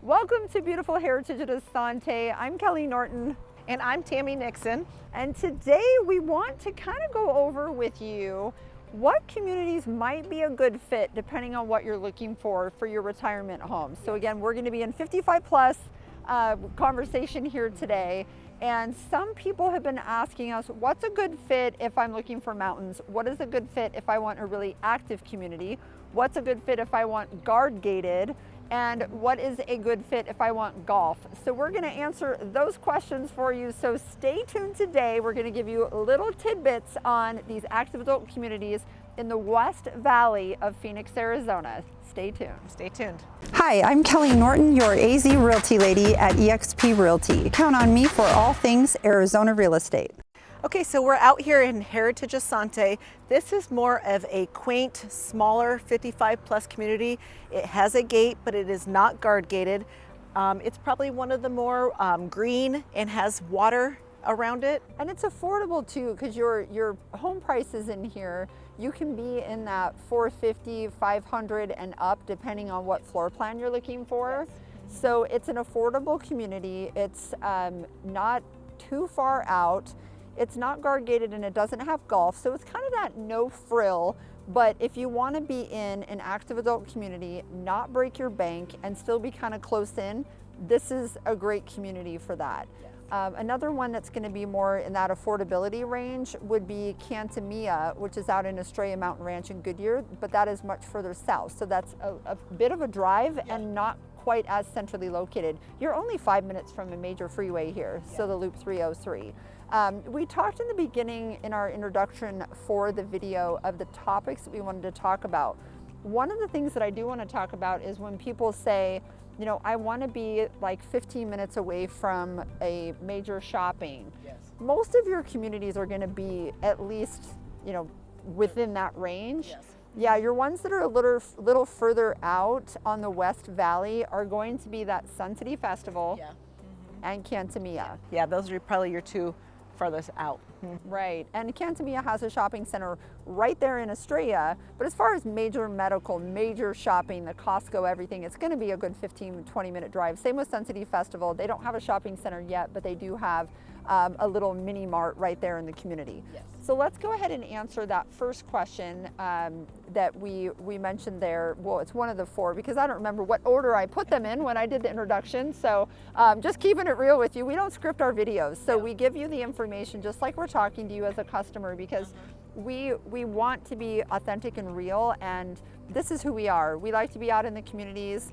Welcome to beautiful Heritage at Asante. I'm Kelly Norton. And I'm Tammy Nixon. And today we want to kind of go over with you what communities might be a good fit depending on what you're looking for your retirement home. So again, we're going to be in 55 plus conversation here today. And some people have been asking us, what's a good fit if I'm looking for mountains? What is a good fit if I want a really active community? What's a good fit if I want guard gated? And what is a good fit if I want golf? So we're gonna answer those questions for you. So stay tuned today. We're gonna give you little tidbits on these active adult communities in the West Valley of Phoenix, Arizona. Stay tuned. Stay tuned. Hi, I'm Kelly Norton, your AZ Realty lady at eXp Realty. Count on me for all things Arizona real estate. Okay, so we're out here in Heritage Asante. This is more of a quaint, smaller 55 plus community. It has a gate, but it is not guard gated. It's probably one of the more green and has water around it. And it's affordable too, because your home prices in here, you can be in that $450, $500 and up, depending on what floor plan you're looking for. Yes. So it's an affordable community. It's not too far out. It's not guard gated and it doesn't have golf, so it's kind of that no frill. But if you want to be in an active adult community, not break your bank and still be kind of close in, this is a great community for that. Yes. Another one that's going to be more in that affordability range would be CantaMia, which is out in Estrella Mountain Ranch in Goodyear, but that is much further south. So that's a bit of a drive and not quite as centrally located. You're only 5 minutes from a major freeway here, so the Loop 303. We talked in the beginning in our introduction for the video of the topics that we wanted to talk about. One of the things that I do want to talk about is when people say, you know, I want to be like 15 minutes away from a major shopping. Yes. Most of your communities are going to be at least, you know, within that range. Yes. Yeah, your ones that are a little further out on the West Valley are going to be that Sun City Festival and CantaMia. Yeah, those are probably your two farthest out. Right, and CantaMia has a shopping center right there in Estrella, but as far as major medical, major shopping, the Costco, everything, it's going to be a good 15-20 minute drive. Same with Sun City Festival. They don't have a shopping center yet, but they do have a little mini mart right there in the community. Yes. So let's go ahead and answer that first question that we mentioned there. Well, it's one of the four because I don't remember what order I put them in when I did the introduction. So just keeping it real with you, we don't script our videos. So we give you the information just like we're talking to you as a customer because we want to be authentic and real, and this is who we are. We like to be out in the communities.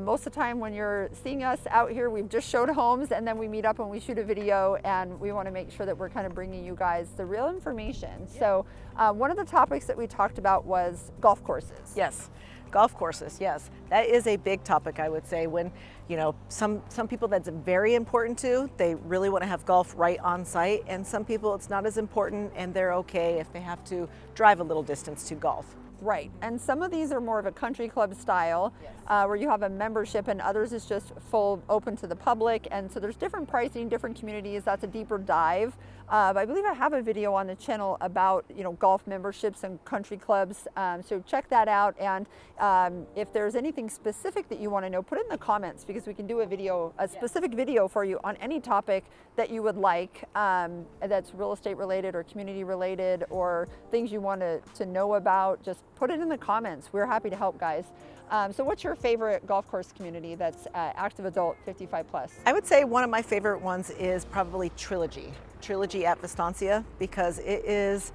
Most of the time when you're seeing us out here, we've just showed homes and then we meet up and we shoot a video, and we want to make sure that we're kind of bringing you guys the real information. Yeah. So one of the topics that we talked about was golf courses. Yes. Golf courses, yes. That is a big topic, I would say, when, you know, some people that's very important to, they really want to have golf right on site, and some people it's not as important and they're okay if they have to drive a little distance to golf. Right, and some of these are more of a country club style, yes. Where you have a membership, and others is just full open to the public, and so there's different pricing, different communities. That's a deeper dive. I believe I have a video on the channel about, you know, golf memberships and country clubs, so check that out. And if there's anything specific that you want to know, put it in the comments because we can do a specific video for you on any topic that you would like, that's real estate related or community related or things you want to know about. Just put it in the comments. We're happy to help, guys. So what's your favorite golf course community that's active adult 55 plus? I would say one of my favorite ones is probably Trilogy at Vistancia, because it is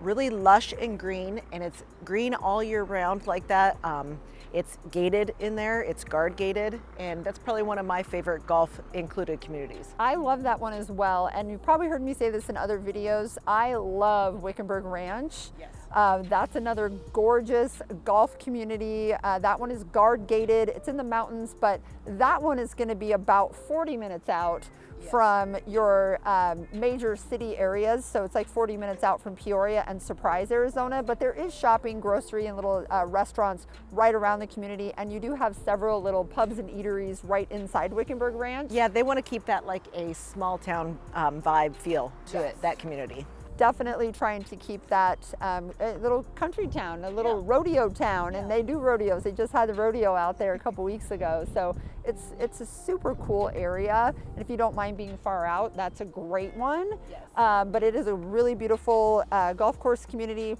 really lush and green, and it's green all year round like that. It's gated in there, it's guard gated, and that's probably one of my favorite golf included communities. I love that one as well, and you've probably heard me say this in other videos. I love Wickenburg Ranch. Yes. That's another gorgeous golf community. That one is guard gated. It's in the mountains, but that one is going to be about 40 minutes out from your major city areas. So it's like 40 minutes out from Peoria and Surprise, Arizona, but there is shopping, grocery, and little restaurants right around the community, and you do have several little pubs and eateries right inside Wickenburg Ranch. Yeah, they want to keep that like a small town vibe feel to it, that community. definitely trying to keep that a little country town, a little rodeo town, and they do rodeos. They just had the rodeo out there a couple weeks ago, so it's a super cool area. And if you don't mind being far out, that's a great one. Yes. But it is a really beautiful golf course community.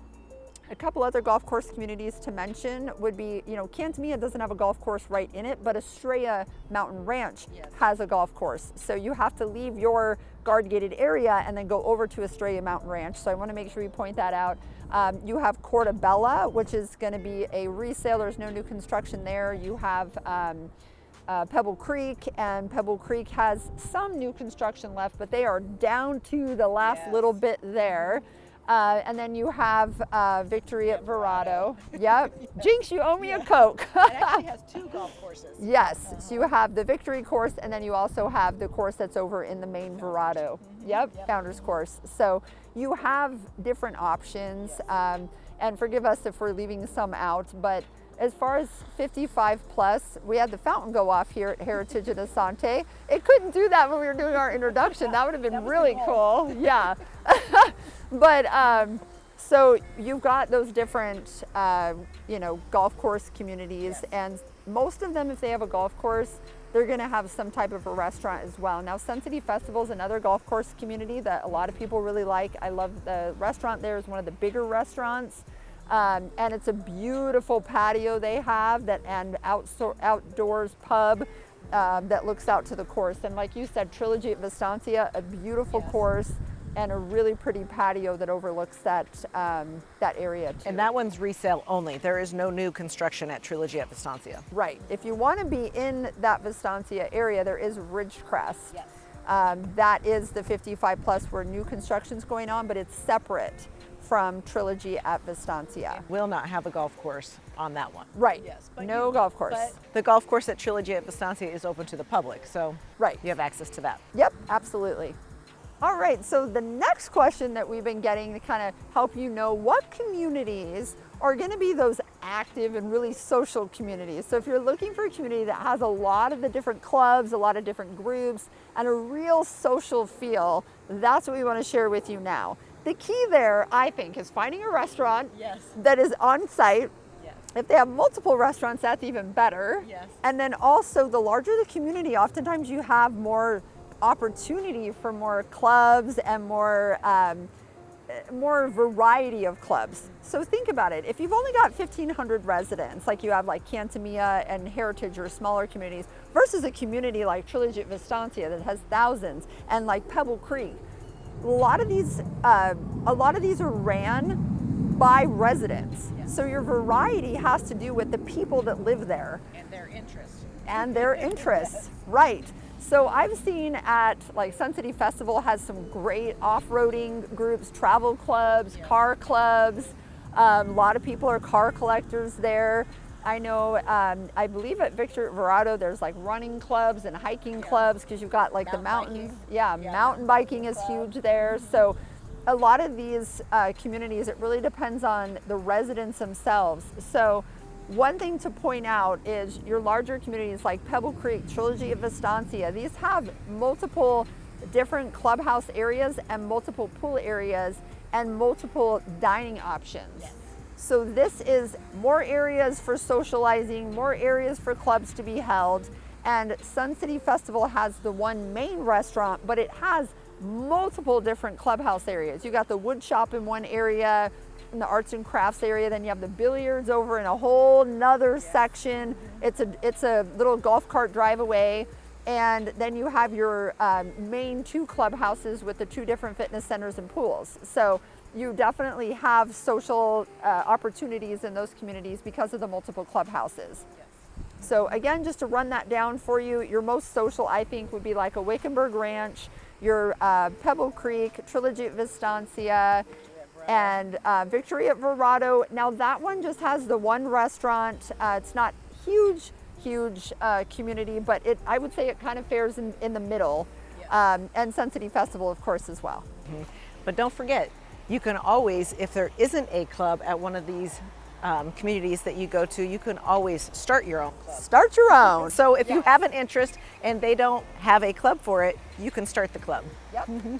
A couple other golf course communities to mention would be, CantaMia doesn't have a golf course right in it, but Estrella Mountain Ranch has a golf course. So you have to leave your guard gated area and then go over to Estrella Mountain Ranch. So I want to make sure you point that out. You have Cortabella, which is going to be a resale. There's no new construction there. You have Pebble Creek, and Pebble Creek has some new construction left, but they are down to the last little bit there. And then you have Victory at Verrado. Yep. Jinx, you owe me a Coke. It actually has 2 golf courses. Yes. So you have the Victory course, and then you also have the course that's over in the main Verrado. Yep. Founders course. So you have different options. And forgive us if we're leaving some out, but as far as 55 plus, we had the fountain go off here at Heritage at Asante. It couldn't do that when we were doing our introduction. That would have been really cool. Yeah. But so you've got those different, golf course communities, and most of them, if they have a golf course, they're going to have some type of a restaurant as well. Now, Sun City Festival is another golf course community that a lot of people really like. I love the restaurant there. It's one of the bigger restaurants. And it's a beautiful patio they have and outdoors pub that looks out to the course. And like you said, Trilogy at Vistancia, a beautiful course and a really pretty patio that overlooks that area too. And that one's resale only. There is no new construction at Trilogy at Vistancia. Right. If you want to be in that Vistancia area, there is Ridgecrest. Yes. That is the 55 plus where new construction's going on, but it's separate from Trilogy at Vistancia. Will not have a golf course on that one. Right. Yes, no golf course. But the golf course at Trilogy at Vistancia is open to the public, so you have access to that. Yep, absolutely. All right, so the next question that we've been getting to kind of help you know what communities are going to be those active and really social communities. So if you're looking for a community that has a lot of the different clubs, a lot of different groups, and a real social feel, that's what we want to share with you now. The key there, I think, is finding a restaurant that is on site. Yes. If they have multiple restaurants, that's even better. Yes. And then also, the larger the community, oftentimes you have more opportunity for more clubs and more variety of clubs. So think about it. If you've only got 1,500 residents, like you have like CantaMia and Heritage or smaller communities, versus a community like Trilogy at Vistancia that has thousands, and like Pebble Creek, a lot of these are ran by residents. Yes. So your variety has to do with the people that live there. And their interests. Right. So I've seen at like Sun City Festival has some great off-roading groups, travel clubs, car clubs. A lot of people are car collectors there. I know, I believe at Victory at Verrado, there's like running clubs and hiking clubs because you've got like the mountains. Mountain biking is huge there. So a lot of these communities, it really depends on the residents themselves. So one thing to point out is your larger communities like Pebble Creek, Trilogy of Vistancia, these have multiple different clubhouse areas and multiple pool areas and multiple dining options. Yes. So this is more areas for socializing, more areas for clubs to be held. And Sun City Festival has the one main restaurant, but it has multiple different clubhouse areas. You got the wood shop in one area, in the arts and crafts area, then you have the billiards over in a whole nother section. It's a little golf cart drive away. And then you have your main 2 clubhouses with the 2 different fitness centers and pools. So you definitely have social opportunities in those communities because of the multiple clubhouses. Yes. So again, just to run that down for you, your most social, I think, would be like a Wickenburg Ranch, your Pebble Creek, Trilogy at Vistancia, and Victory at Verrado. Now that one just has the one restaurant. It's not huge community, but I would say it kind of fares in the middle. And Sun City Festival, of course, as well. Mm-hmm. But don't forget, you can always, if there isn't a club at one of these communities that you go to, you can always start your own club. Start your own. So if you have an interest and they don't have a club for it, you can start the club. Yep. Mm-hmm.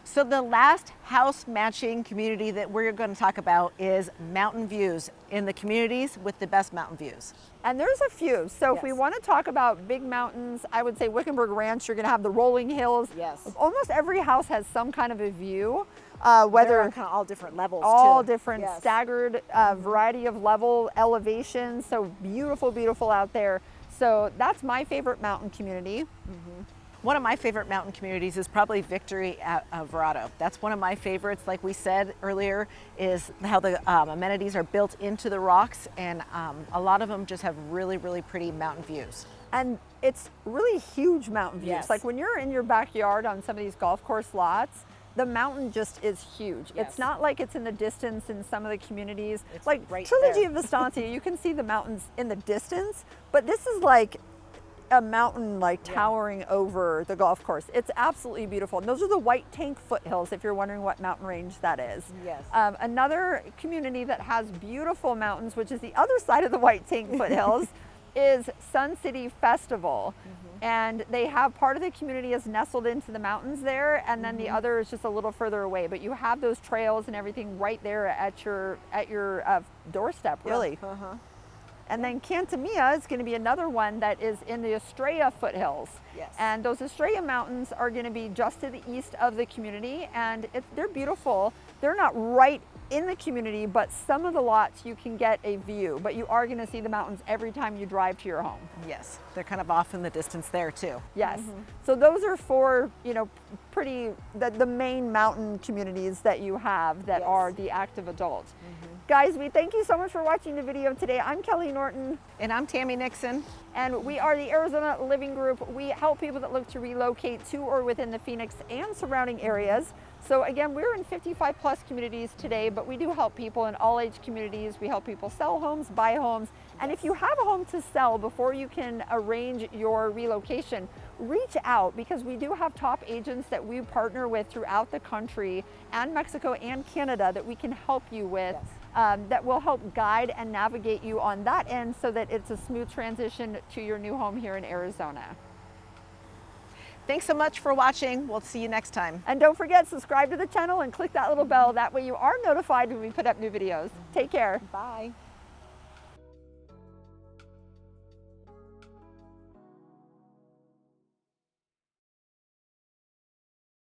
So the last house matching community that we're going to talk about is mountain views in the communities with the best mountain views. And there's a few. So if we Yes. want to talk about big mountains, I would say Wickenburg Ranch, you're going to have the rolling hills. Yes. Almost every house has some kind of a view, They're whether on kind of all different levels all too. different Yes. staggered variety of level elevations. So beautiful, beautiful out there. So that's my favorite mountain community. One of my favorite mountain communities is probably Victory at Verrado. That's one of my favorites. Like we said earlier, is how the amenities are built into the rocks, and a lot of them just have really, really pretty mountain views. And it's really huge mountain views. Yes. Like when you're in your backyard on some of these golf course lots, the mountain just is huge. Yes. It's not like it's in the distance in some of the communities. It's like right Trilogy there. of Vistancia, you can see the mountains in the distance, but this is like a mountain like towering over the golf course. It's absolutely beautiful. And those are the White Tank foothills, if you're wondering what mountain range that is. Yes. Another community that has beautiful mountains, which is the other side of the White Tank foothills, is Sun City Festival. And they have part of the community is nestled into the mountains there, and then the other is just a little further away. But you have those trails and everything right there at your doorstep, really. And then CantaMia is going to be another one that is in the Estrella foothills. Yes. And those Estrella mountains are going to be just to the east of the community, and they're beautiful. They're not right in the community, but some of the lots you can get a view, but you are going to see the mountains every time you drive to your home. Yes, they're kind of off in the distance there too. Yes. So those are four, pretty, the main mountain communities that you have that are the active adults. Guys, we thank you so much for watching the video today. I'm Kelly Norton. And I'm Tammy Nixon. And we are the Arizona Living Group. We help people that look to relocate to or within the Phoenix and surrounding areas. So again, we're in 55 plus communities today, but we do help people in all age communities. We help people sell homes, buy homes. And if you have a home to sell before you can arrange your relocation, reach out, because we do have top agents that we partner with throughout the country and Mexico and Canada that we can help you with. That will help guide and navigate you on that end so that it's a smooth transition to your new home here in Arizona. Thanks so much for watching. We'll see you next time. And don't forget, subscribe to the channel and click that little bell. That way you are notified when we put up new videos. Take care. Bye.